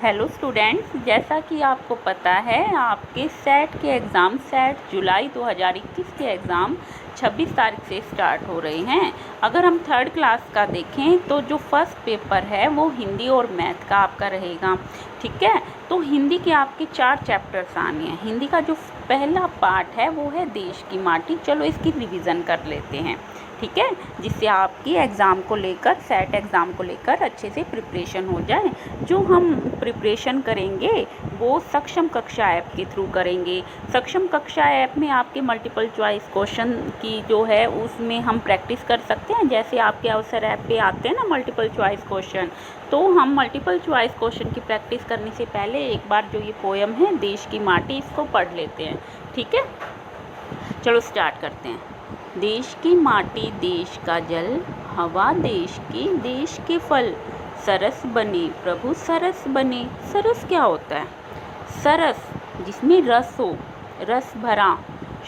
Hello students, जैसा कि आपको पता है आपके सेट के एग्ज़ाम सेट जुलाई 2021 के एग्ज़ाम 26 तारीख से स्टार्ट हो रहे हैं। अगर हम थर्ड क्लास का देखें तो जो फर्स्ट पेपर है वो हिंदी और मैथ का आपका रहेगा। ठीक है, तो हिंदी के आपके 4 चैप्टर्स आने हैं। हिंदी का जो पहला पार्ट है वो है देश की माटी। चलो इसकी रिवीज़न कर लेते हैं, ठीक है, जिससे आपकी एग्ज़ाम को लेकर सेट एग्ज़ाम को लेकर अच्छे से प्रिपरेशन हो जाए। जो हम प्रिपरेशन करेंगे वो सक्षम कक्षा ऐप के थ्रू करेंगे। सक्षम कक्षा ऐप में आपके मल्टीपल चॉइस क्वेश्चन की जो है उसमें हम प्रैक्टिस कर सकते हैं। जैसे आपके अवसर ऐप पे आते हैं ना मल्टीपल चॉइस क्वेश्चन, तो हम मल्टीपल चॉइस क्वेश्चन की प्रैक्टिस करने से पहले एक बार जो ये पोएम है देश की माटी, इसको पढ़ लेते हैं। ठीक है, चलो स्टार्ट करते हैं। देश की माटी देश का जल, हवा देश की देश के फल, सरस बने प्रभु सरस बने। सरस क्या होता है? सरस जिसमें रस हो, रस भरा।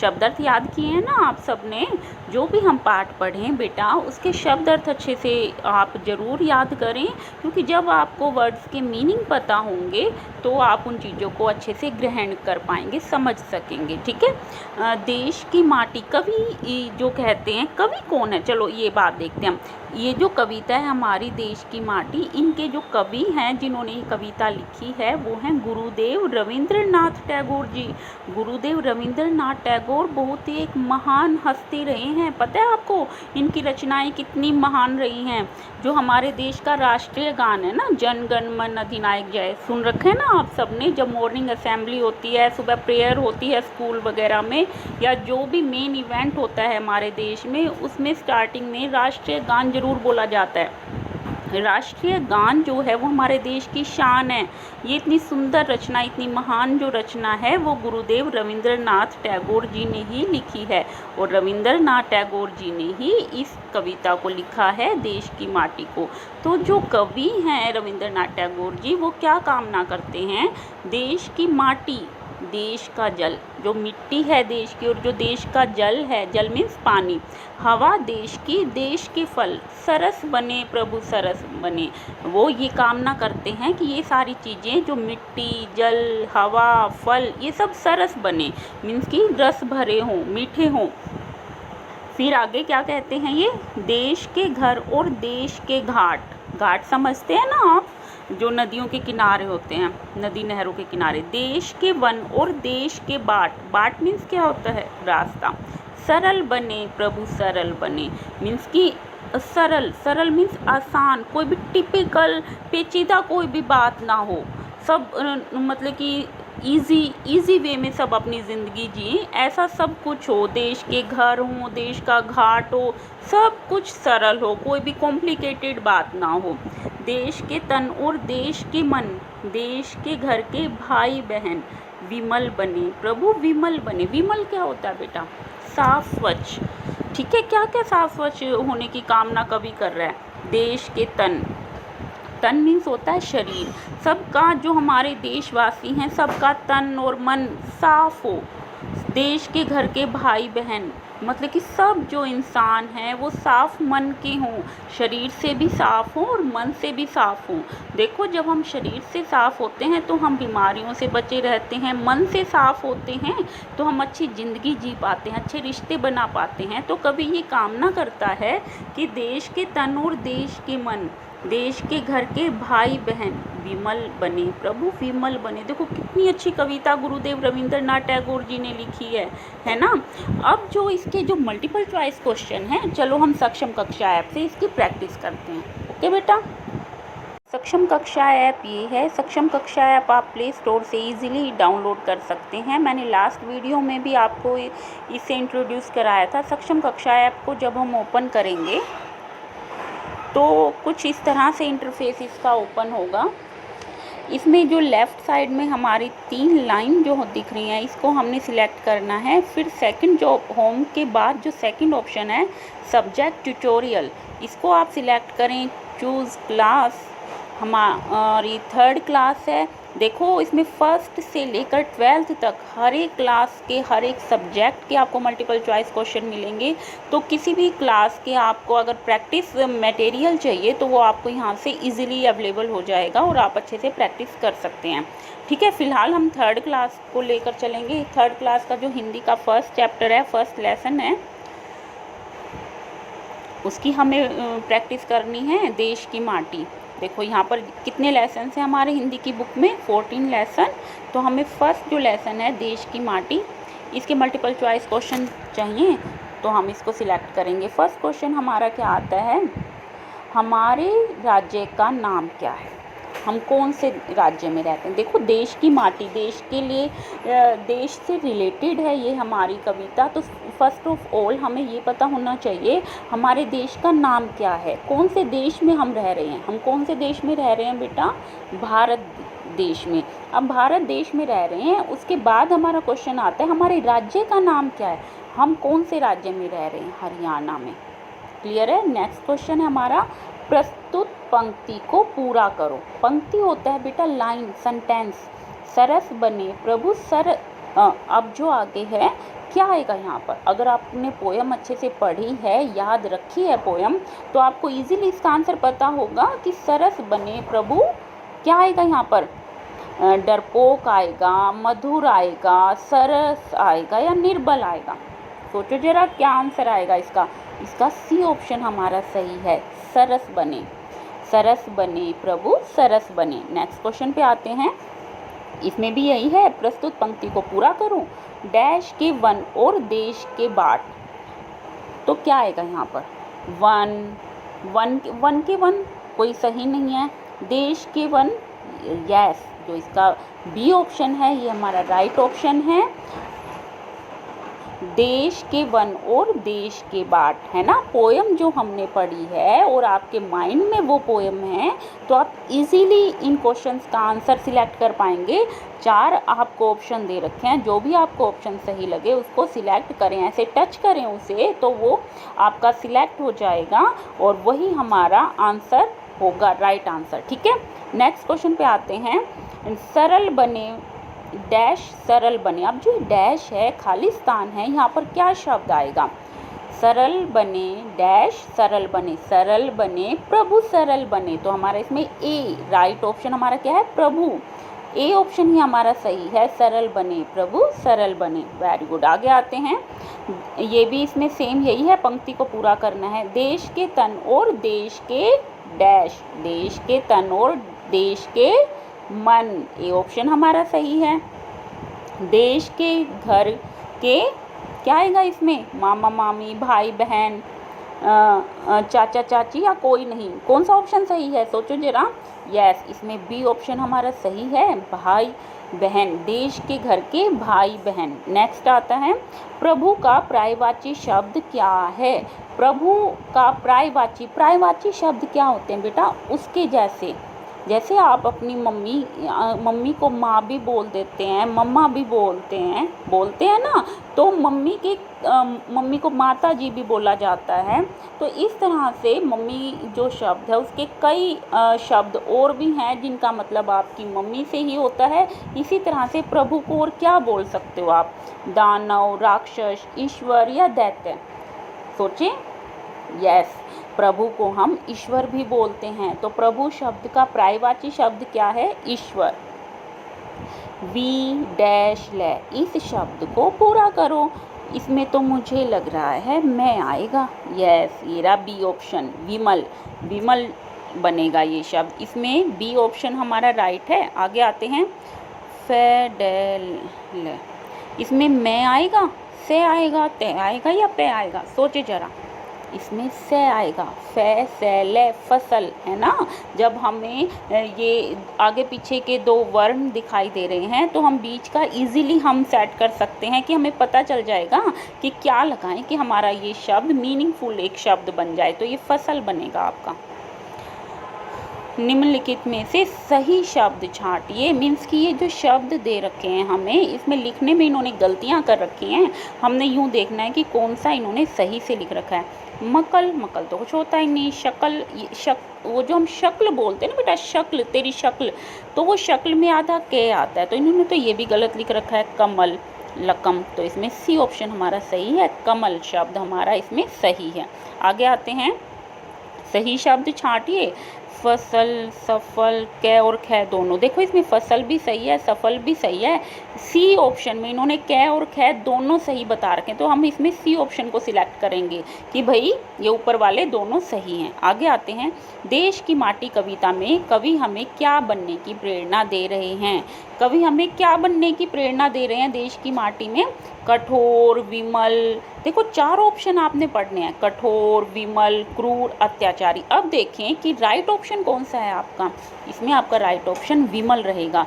शब्द अर्थ याद किए हैं ना आप सब ने? जो भी हम पाठ पढ़ें बेटा उसके शब्द अर्थ अच्छे से आप ज़रूर याद करें, क्योंकि जब आपको वर्ड्स के मीनिंग पता होंगे तो आप उन चीज़ों को अच्छे से ग्रहण कर पाएंगे, समझ सकेंगे। ठीक है, देश की माटी, कवि जो कहते हैं, कवि कौन है? चलो ये बात देखते हैं हम। ये जो कविता है हमारी देश की माटी, इनके जो कवि हैं जिन्होंने ये कविता लिखी है वो हैं गुरुदेव रविंद्रनाथ टैगोर जी। गुरुदेव रविंद्रनाथ टैगोर बहुत ही एक महान हस्ती रहे हैं। पता है आपको इनकी रचनाएं कितनी महान रही हैं? जो हमारे देश का राष्ट्रीय गान है ना, जन गण मन अधिनायक जय, सुन रखे हैं ना आप सबने? जब मॉर्निंग असेंबली होती है, सुबह प्रेयर होती है स्कूल वगैरह में, या जो भी मेन इवेंट होता है हमारे देश में, उसमें स्टार्टिंग में राष्ट्रीय गान जरूर बोला जाता है। राष्ट्रीय गान जो है वो हमारे देश की शान है। ये इतनी सुंदर रचना, इतनी महान जो रचना है वो गुरुदेव रविंद्रनाथ टैगोर जी ने ही लिखी है, और रविंद्रनाथ टैगोर जी ने ही इस कविता को लिखा है, देश की माटी को। तो जो कवि हैं रविंद्रनाथ टैगोर जी, वो क्या कामना करते हैं? देश की माटी देश का जल, जो मिट्टी है देश की, और जो देश का जल है, जल मीन्स पानी, हवा देश की देश के फल, सरस बने प्रभु सरस बने। वो ये कामना करते हैं कि ये सारी चीज़ें जो मिट्टी, जल, हवा, फल, ये सब सरस बने, मीन्स कि रस भरे हों, मीठे हों। फिर आगे क्या कहते हैं ये? देश के घर और देश के घाट। घाट समझते हैं ना आप? जो नदियों के किनारे होते हैं, नदी नहरों के किनारे। देश के वन और देश के बाट। बाट मीन्स क्या होता है? रास्ता। सरल बने प्रभु सरल बने, मीन्स कि सरल, सरल मीन्स आसान, कोई भी टिपिकल पेचीदा कोई भी बात ना हो, सब मतलब कि इजी वे में सब अपनी ज़िंदगी जिए, ऐसा सब कुछ हो। देश के घर हो, देश का घाट हो, सब कुछ सरल हो, कोई भी कॉम्प्लिकेटेड बात ना हो। देश के तन और देश के मन, देश के घर के भाई बहन, विमल बने प्रभु विमल बने। विमल क्या होता है बेटा? साफ स्वच्छ। ठीक है, क्या क्या साफ स्वच्छ होने की कामना कवि कर रहा है? देश के तन, तन मीन्स होता है शरीर, सबका जो हमारे देशवासी हैं सबका तन और मन साफ हो। देश के घर के भाई बहन, मतलब कि सब जो इंसान हैं वो साफ मन के हों, शरीर से भी साफ हों और मन से भी साफ हों। देखो जब हम शरीर से साफ होते हैं तो हम बीमारियों से बचे रहते हैं, मन से साफ होते हैं तो हम अच्छी ज़िंदगी जी पाते हैं, अच्छे रिश्ते बना पाते हैं। तो कभी ये कामना करता है कि देश के तन और देश के मन, देश के घर के भाई बहन विमल बने प्रभु विमल बने। देखो कितनी अच्छी कविता गुरुदेव रविंद्रनाथ टैगोर जी ने लिखी है ना। अब जो इसके जो मल्टीपल चॉइस क्वेश्चन हैं, चलो हम सक्षम कक्षा ऐप से इसकी प्रैक्टिस करते हैं। ओके बेटा, सक्षम कक्षा ऐप ये है। सक्षम कक्षा ऐप आप प्ले स्टोर से इजीली डाउनलोड कर सकते हैं। मैंने लास्ट वीडियो में भी आपको इसे इंट्रोड्यूस कराया था। सक्षम कक्षा ऐप को जब हम ओपन करेंगे तो कुछ इस तरह से इंटरफेस इसका ओपन होगा। इसमें जो लेफ़्ट साइड में हमारी 3 लाइन जो दिख रही हैं, इसको हमने सिलेक्ट करना है। फिर सेकंड जो होम के बाद जो सेकंड ऑप्शन है सब्जेक्ट ट्यूटोरियल, इसको आप सिलेक्ट करें। चूज़ क्लास, हमारी थर्ड क्लास है, देखो इसमें फर्स्ट से लेकर 12th तक हर एक क्लास के हर एक सब्जेक्ट के आपको मल्टीपल चॉइस क्वेश्चन मिलेंगे। तो किसी भी क्लास के आपको अगर प्रैक्टिस मटेरियल चाहिए तो वो आपको यहाँ से इजीली अवेलेबल हो जाएगा और आप अच्छे से प्रैक्टिस कर सकते हैं। ठीक है, फिलहाल हम थर्ड क्लास को लेकर चलेंगे। थर्ड क्लास का जो हिंदी का फर्स्ट चैप्टर है, फर्स्ट लेसन है, उसकी हमें प्रैक्टिस करनी है, देश की माटी। देखो यहाँ पर कितने लेसन हैं हमारे हिंदी की बुक में, 14 लेसन। तो हमें फर्स्ट जो लेसन है देश की माटी, इसके मल्टीपल चॉइस क्वेश्चन चाहिए तो हम इसको सिलेक्ट करेंगे। फर्स्ट क्वेश्चन हमारा क्या आता है, हमारे राज्य का नाम क्या है, हम कौन से राज्य में रहते हैं। देखो देश की माटी, देश के लिए देश से रिलेटेड है ये हमारी कविता। तो फर्स्ट ऑफ ऑल हमें ये पता होना चाहिए हमारे देश का नाम क्या है, कौन से देश में हम रह रहे हैं। हम कौन से देश में रह रहे हैं बेटा, भारत देश में। अब भारत देश में रह रहे हैं, उसके बाद हमारा क्वेश्चन आता है हमारे राज्य का नाम क्या है, हम कौन से राज्य में रह रहे हैं, हरियाणा में। क्लियर है। नेक्स्ट क्वेश्चन है हमारा, प्रस्तुत पंक्ति को पूरा करो। पंक्ति होता है बेटा लाइन, सेंटेंस। सरस बने प्रभु सर, अब जो आगे है क्या आएगा यहाँ पर, अगर आपने पोयम अच्छे से पढ़ी है, याद रखी है पोयम, तो आपको इजीली इसका आंसर पता होगा कि सरस बने प्रभु क्या आएगा यहाँ पर, डरपोक आएगा, मधुर आएगा, सरस आएगा या निर्बल आएगा। सोचो जरा क्या आंसर आएगा इसका। इसका सी ऑप्शन हमारा सही है, सरस बने। सरस बने प्रभु सरस बने। नेक्स्ट क्वेश्चन पे आते हैं, इसमें भी यही है, प्रस्तुत पंक्ति को पूरा करूं, डैश के वन और देश के बाट। तो क्या आएगा यहाँ पर, वन के वन कोई सही नहीं है, देश के वन यस, जो इसका बी ऑप्शन है ये हमारा राइट ऑप्शन है, देश के वन और देश के बाट, है ना। पोयम जो हमने पढ़ी है और आपके माइंड में वो पोयम है तो आप इजीली इन क्वेश्चंस का आंसर सिलेक्ट कर पाएंगे। 4 आपको ऑप्शन दे रखे हैं, जो भी आपको ऑप्शन सही लगे उसको सिलेक्ट करें, ऐसे टच करें उसे तो वो आपका सिलेक्ट हो जाएगा और वही हमारा आंसर होगा, राइट आंसर। ठीक है, नेक्स्ट क्वेश्चन पे आते हैं, सरल बने डैश सरल बने। अब जो डैश है खाली स्थान है, यहाँ पर क्या शब्द आएगा, सरल बने डैश सरल बने, सरल बने प्रभु सरल बने। तो हमारा इसमें ए राइट ऑप्शन हमारा क्या है, प्रभु। ए ऑप्शन ही हमारा सही है, सरल बने प्रभु सरल बने। Very good. आगे आते हैं, ये भी इसमें सेम यही है, पंक्ति को पूरा करना है, देश के तन और देश के डैश, देश के तन और देश के मन। ए ऑप्शन हमारा सही है। देश के घर के क्या आएगा इसमें, मामा मामी, भाई बहन, चाचा चाची या कोई नहीं। कौन सा ऑप्शन सही है, सोचो जरा। यस, इसमें बी ऑप्शन हमारा सही है, भाई बहन, देश के घर के भाई बहन। नेक्स्ट आता है, प्रभु का पर्यायवाची शब्द क्या है। प्रभु का पर्यायवाची शब्द क्या होते हैं बेटा, उसके जैसे। जैसे आप अपनी मम्मी को माँ भी बोल देते हैं, मम्मा भी बोलते हैं ना, तो मम्मी को माता जी भी बोला जाता है। तो इस तरह से मम्मी जो शब्द है उसके कई शब्द और भी हैं जिनका मतलब आपकी मम्मी से ही होता है। इसी तरह से प्रभु को और क्या बोल सकते हो आप, दानव, राक्षस, ईश्वर या दैत्य। सोचें। यस, प्रभु को हम ईश्वर भी बोलते हैं। तो प्रभु शब्द का पर्यायवाची शब्द क्या है, ईश्वर। वी डैश ले, इस शब्द को पूरा करो। इसमें तो मुझे लग रहा है मैं आएगा। यस, ये रहा बी ऑप्शन, विमल। विमल बनेगा ये शब्द, इसमें बी ऑप्शन हमारा राइट है। आगे आते हैं, फेडेल, इसमें मैं आएगा, से आएगा, ते आएगा या पे आएगा, सोचे जरा। इसमें से आएगा, फे से ले, फसल, है ना। जब हमें ये आगे पीछे के 2 वर्ण दिखाई दे रहे हैं तो हम बीच का इजीली हम सेट कर सकते हैं कि हमें पता चल जाएगा कि क्या लगाएं कि हमारा ये शब्द मीनिंगफुल एक शब्द बन जाए। तो ये फसल बनेगा आपका। निम्नलिखित में से सही शब्द छांटिए। मीन्स कि ये जो शब्द दे रखे हैं हमें, इसमें लिखने में इन्होंने गलतियां कर रखी हैं। हमने यूं देखना है कि कौन सा इन्होंने सही से लिख रखा है। मकल, मकल तो कुछ होता ही नहीं। शक्ल, वो जो हम शक्ल बोलते हैं ना बेटा, शक्ल, तेरी शक्ल, तो वो शक्ल में आधा के आता है, तो इन्होंने तो ये भी गलत लिख रखा है। कमल, लकम, तो इसमें सी ऑप्शन हमारा सही है। कमल शब्द हमारा इसमें सही है। आगे आते हैं, सही शब्द छांटिए। फसल, सफल, कै और खे दोनों। देखो इसमें फसल भी सही है, सफल भी सही है। सी ऑप्शन में इन्होंने कै और खे दोनों सही बता रखे, तो हम इसमें सी ऑप्शन को सिलेक्ट करेंगे कि भाई ये ऊपर वाले दोनों सही हैं। आगे आते हैं, देश की माटी कविता में कवि हमें क्या बनने की प्रेरणा दे रहे हैं। कवि हमें क्या बनने की प्रेरणा दे रहे हैं देश की माटी में? कठोर, विमल। देखो 4 ऑप्शन आपने पढ़ने हैं, कठोर, विमल, क्रूर, अत्याचारी। अब देखें कि राइट ऑप्शन कौन सा है आपका। इसमें आपका राइट ऑप्शन विमल रहेगा।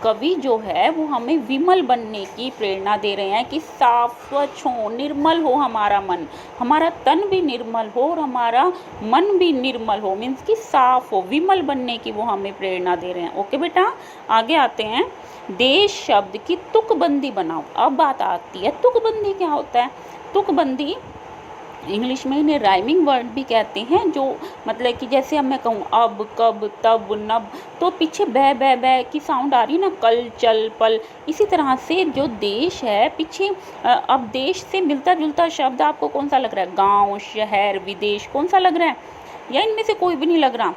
कवि जो है वो हमें विमल बनने की प्रेरणा दे रहे हैं कि साफ, स्वच्छ हो, निर्मल हो हमारा मन, हमारा तन भी निर्मल हो और हमारा मन भी निर्मल हो, मीन्स कि साफ हो, विमल बनने की वो हमें प्रेरणा दे रहे हैं। ओके बेटा, आगे आते हैं, देश शब्द की तुकबंदी बनाओ। अब बात आती है तुकबंदी क्या होता है। तुकबंदी इंग्लिश में इन्हें राइमिंग वर्ड भी कहते हैं, जो मतलब कि जैसे अब मैं कहूँ अब, कब, तब, नब, तो पीछे बै बै बै की साउंड आ रही है ना, कल, चल, पल। इसी तरह से जो देश है पीछे, अब देश से मिलता जुलता शब्द आपको कौन सा लग रहा है? गांव, शहर, विदेश, कौन सा लग रहा है? या इनमें से कोई भी नहीं लग रहा?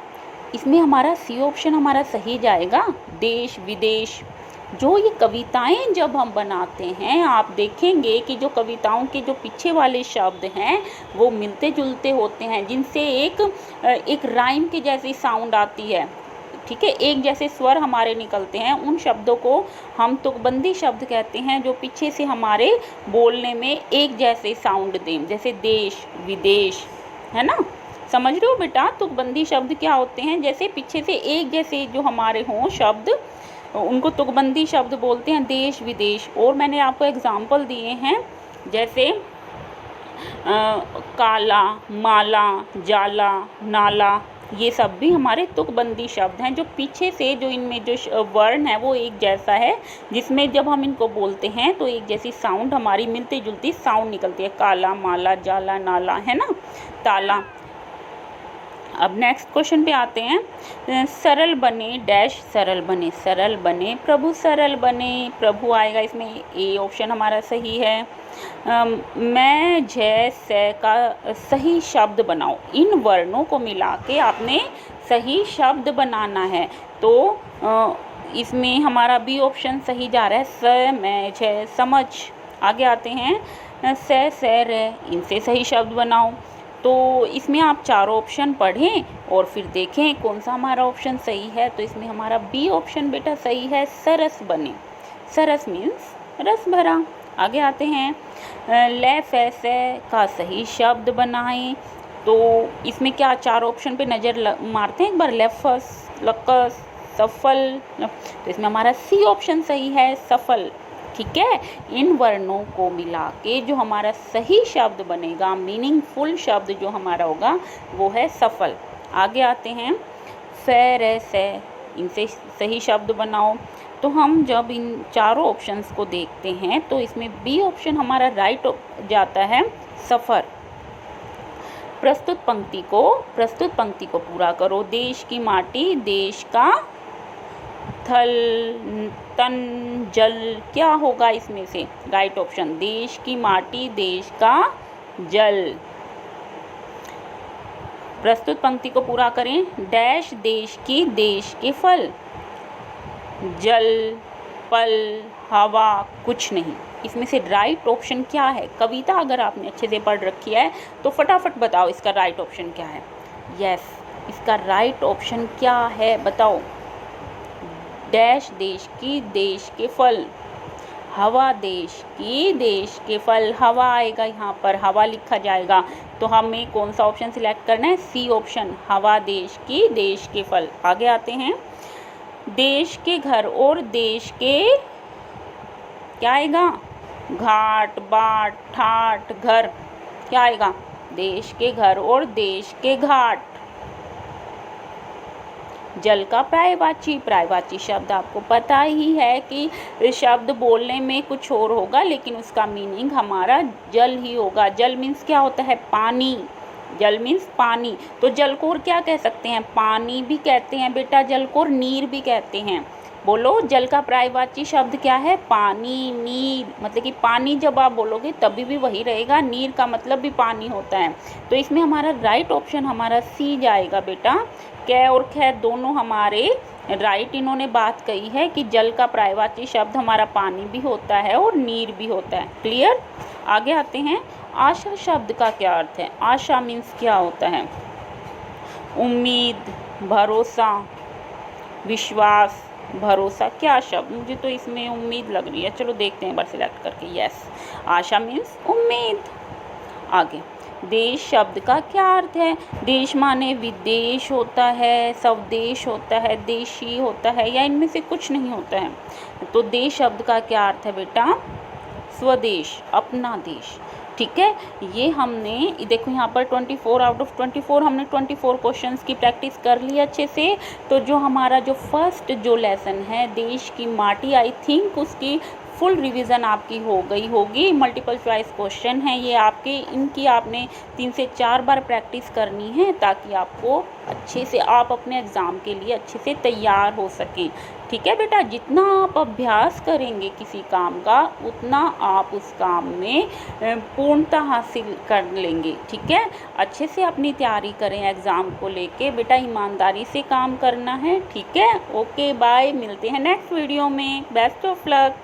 इसमें हमारा सी ऑप्शन हमारा सही जाएगा, देश, विदेश। जो ये कविताएं जब हम बनाते हैं, आप देखेंगे कि जो कविताओं के जो पीछे वाले शब्द हैं वो मिलते जुलते होते हैं, जिनसे एक राइम के जैसी साउंड आती है। ठीक है, एक जैसे स्वर हमारे निकलते हैं। उन शब्दों को हम तुकबंदी शब्द कहते हैं, जो पीछे से हमारे बोलने में एक जैसे साउंड दें, जैसे देश, विदेश, है ना। समझ रहे हो बेटा, तुकबंदी शब्द क्या होते हैं? जैसे पीछे से एक जैसे जो हमारे हों शब्द, उनको तुकबंदी शब्द बोलते हैं, देश, विदेश। और मैंने आपको एग्जाम्पल दिए हैं, जैसे काला, माला, जाला, नाला, ये सब भी हमारे तुकबंदी शब्द हैं, जो पीछे से जो इनमें जो वर्ण है वो एक जैसा है, जिसमें जब हम इनको बोलते हैं तो एक जैसी साउंड हमारी मिलती जुलती साउंड निकलती है। काला, माला, जाला, नाला, है ना, ताला। अब नेक्स्ट क्वेश्चन पे आते हैं, सरल बने डैश सरल बने। सरल बने प्रभु, सरल बने प्रभु आएगा इसमें, ए ऑप्शन हमारा सही है। मैं, जय, से का सही शब्द बनाओ। इन वर्णों को मिला के आपने सही शब्द बनाना है, तो इसमें हमारा बी ऑप्शन सही जा रहा है, स, मैं, जय, समझ। आगे आते हैं, से, रे, इनसे सही शब्द बनाओ। तो इसमें आप 4 ऑप्शन पढ़ें और फिर देखें कौन सा हमारा ऑप्शन सही है। तो इसमें हमारा बी ऑप्शन बेटा सही है, सरस बने। सरस मीन्स रस भरा। आगे आते हैं, ले, फैसे का सही शब्द बनाएं। तो इसमें क्या 4 ऑप्शन पे नज़र मारते हैं एक बार, लेफस, लकस, सफल। तो इसमें हमारा सी ऑप्शन सही है, सफल। ठीक है, इन वर्णों को मिला के जो हमारा सही शब्द बनेगा, मीनिंगफुल शब्द जो हमारा होगा वो है सफल। आगे आते हैं, फेर, से, इनसे सही शब्द बनाओ। तो हम जब इन 4 ऑप्शंस को देखते हैं तो इसमें बी ऑप्शन हमारा राइट जाता है, सफ़र। प्रस्तुत पंक्ति को पूरा करो। देश की माटी, देश का थल, तन, जल, क्या होगा इसमें से? राइट ऑप्शन, देश की माटी, देश का जल। प्रस्तुत पंक्ति को पूरा करें। डैश देश की, देश के फल, जल, पल, हवा, कुछ नहीं। इसमें से राइट ऑप्शन क्या है? कविता अगर आपने अच्छे से पढ़ रखी है तो फटाफट बताओ इसका राइट ऑप्शन क्या है। यस, इसका राइट ऑप्शन क्या है बताओ? डैश देश की, देश के फल, हवा देश की, देश के फल, हवा आएगा यहाँ पर, हवा लिखा जाएगा। तो हमें कौन सा ऑप्शन सिलेक्ट करना है? सी ऑप्शन, हवा देश की, देश के फल। आगे आते हैं, देश के घर और देश के, क्या आएगा? घाट, बाट, ठाट, घर, क्या आएगा? देश के घर और देश के घाट। जल का पर्यायवाची, पर्यायवाची शब्द आपको पता ही है कि शब्द बोलने में कुछ और होगा लेकिन उसका मीनिंग हमारा जल ही होगा। जल मीन्स क्या होता है? पानी। जल मीन्स पानी। तो जल को और क्या कह सकते हैं? पानी भी कहते हैं बेटा जल को, और नीर भी कहते हैं। बोलो, जल का पर्यायवाची शब्द क्या है? पानी, नीर। मतलब कि पानी जब आप बोलोगे तभी भी वही रहेगा, नीर का मतलब भी पानी होता है। तो इसमें हमारा राइट ऑप्शन हमारा सी जाएगा बेटा। कै और खै दोनों हमारे राइट इन्होंने बात कही है कि जल का पर्यायवाची शब्द हमारा पानी भी होता है और नीर भी होता है। क्लियर? आगे आते हैं। आशा शब्द का क्या अर्थ है? आशा मीन्स क्या होता है? उम्मीद, भरोसा, विश्वास, भरोसा। क्या शब्द? मुझे तो इसमें उम्मीद लग रही है, चलो देखते हैं एक बार सिलेक्ट करके। यस, आशा मीन्स उम्मीद। आगे, देश शब्द का क्या अर्थ है? देश माने विदेश होता है, स्वदेश होता है, देशी होता है, या इनमें से कुछ नहीं होता है। तो देश शब्द का क्या अर्थ है बेटा? स्वदेश, अपना देश। ठीक है, ये हमने देखो यहाँ पर 24 आउट ऑफ 24 हमने 24 क्वेश्चंस की प्रैक्टिस कर ली अच्छे से। तो जो हमारा जो फर्स्ट जो लेसन है देश की माटी, आई थिंक उसकी फुल रिवीजन आपकी हो गई होगी। मल्टीपल चॉइस क्वेश्चन है ये आपके, इनकी आपने 3 से 4 बार प्रैक्टिस करनी है ताकि आपको अच्छे से आप अपने एग्ज़ाम के लिए अच्छे से तैयार हो सकें। ठीक है बेटा, जितना आप अभ्यास करेंगे किसी काम का उतना आप उस काम में पूर्णता हासिल कर लेंगे। ठीक है, अच्छे से अपनी तैयारी करें एग्ज़ाम को लेके बेटा, ईमानदारी से काम करना है। ठीक है, ओके बाय, मिलते हैं नेक्स्ट वीडियो में। Best of luck.